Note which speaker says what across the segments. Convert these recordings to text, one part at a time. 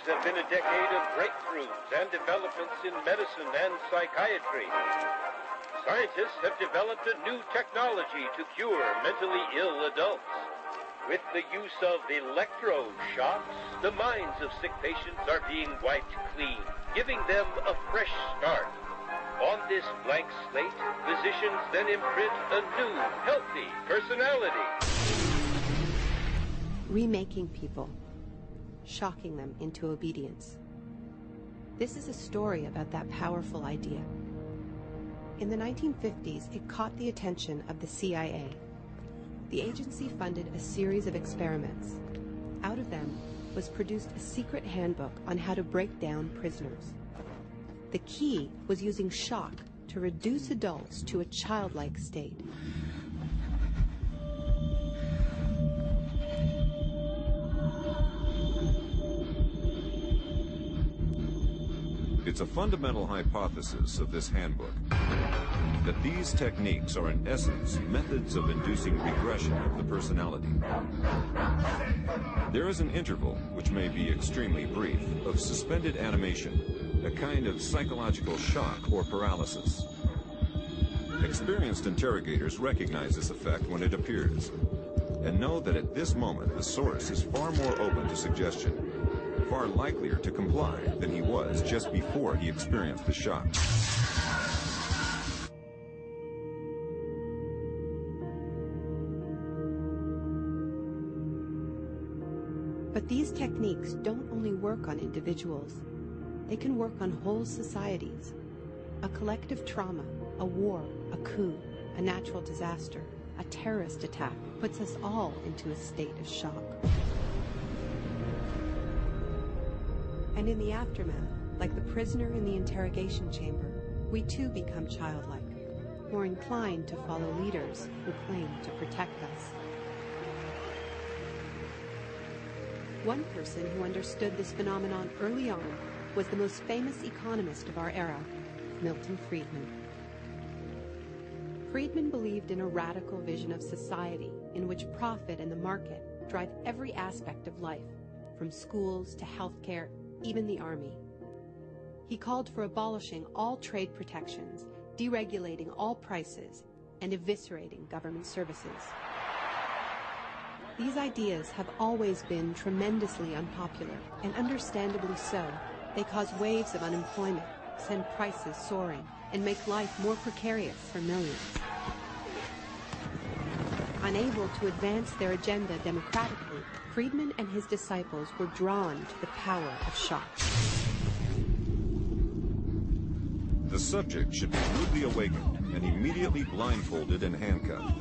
Speaker 1: have been a decade of breakthroughs and developments in medicine and psychiatry. Scientists have developed a new technology to cure mentally ill adults. With the use of electroshocks, the minds of sick patients are being wiped clean, giving them a fresh start. On this blank slate, physicians then imprint a new, healthy personality.
Speaker 2: Remaking people, shocking them into obedience. This is a story about that powerful idea. In the 1950s, it caught the attention of the CIA. The agency funded a series of experiments. Out of them was produced a secret handbook on how to break down prisoners. The key was using shock to reduce adults to a childlike state.
Speaker 3: It's a fundamental hypothesis of this handbook that these techniques are in essence methods of inducing regression of the personality. There is an interval, which may be extremely brief, of suspended animation, a kind of psychological shock or paralysis. Experienced interrogators recognize this effect when it appears, and know that at this moment the source is far more open to suggestion, far likelier to comply than he was just before he experienced the shock.
Speaker 2: But these techniques don't only work on individuals. They can work on whole societies. A collective trauma, a war, a coup, a natural disaster, a terrorist attack puts us all into a state of shock. And in the aftermath, like the prisoner in the interrogation chamber, we too become childlike, more inclined to follow leaders who claim to protect us. One person who understood this phenomenon early on was the most famous economist of our era, Milton Friedman. Friedman believed in a radical vision of society in which profit and the market drive every aspect of life, from schools to healthcare, even the army. He called for abolishing all trade protections, deregulating all prices, and eviscerating government services. These ideas have always been tremendously unpopular, and understandably so. They cause waves of unemployment, send prices soaring, and make life more precarious for millions. Unable to advance their agenda democratically, Friedman and his disciples were drawn to the power of shock.
Speaker 3: The subject should be rudely awakened and immediately blindfolded and handcuffed.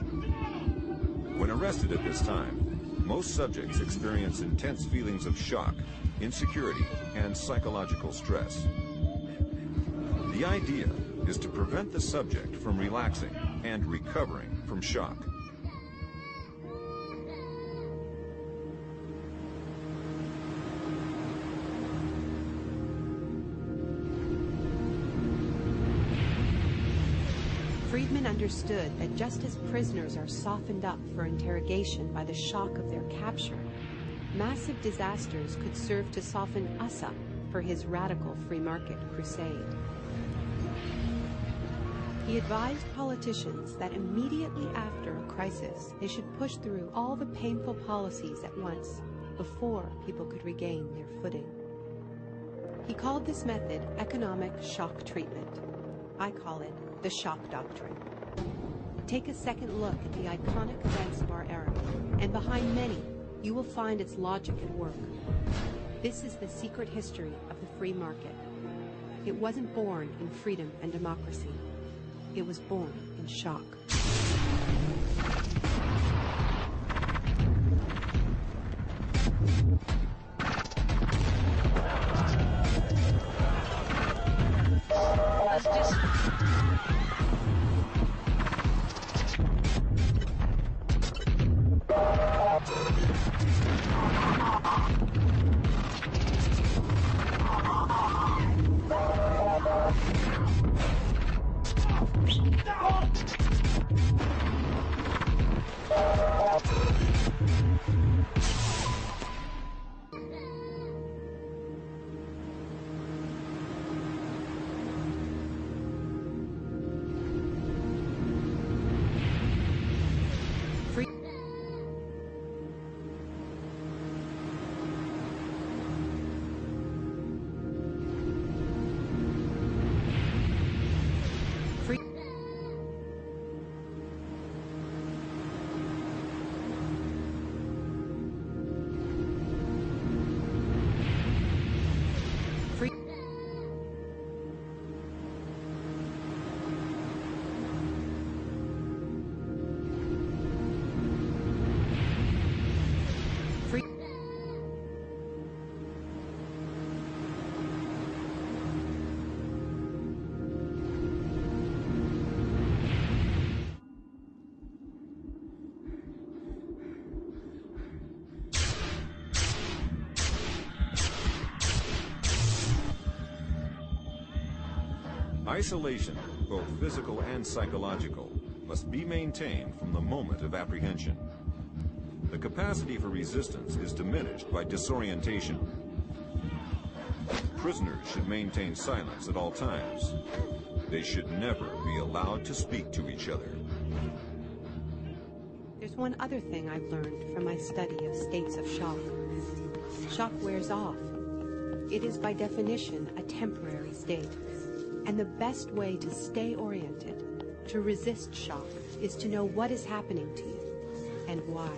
Speaker 3: When arrested at this time, most subjects experience intense feelings of shock, insecurity, and psychological stress. The idea is to prevent the subject from relaxing and recovering from shock.
Speaker 2: Friedman understood that just as prisoners are softened up for interrogation by the shock of their capture, massive disasters could serve to soften us up for his radical free market crusade. He advised politicians that immediately after a crisis, they should push through all the painful policies at once before people could regain their footing. He called this method economic shock treatment. I call it the Schock-Doktrin. Take a second look at the iconic events of our era, and behind many, you will find its logic at work. This is the secret history of the free market. It wasn't born in freedom and democracy. It was born in shock.
Speaker 3: Isolation, both physical and psychological, must be maintained from the moment of apprehension. The capacity for resistance is diminished by disorientation. Prisoners should maintain silence at all times. They should never be allowed to speak to each other.
Speaker 2: There's one other thing I've learned from my study of states of shock. Shock wears off. It is by definition a temporary state. And the best way to stay oriented, to resist shock, is to know what is happening to you and why.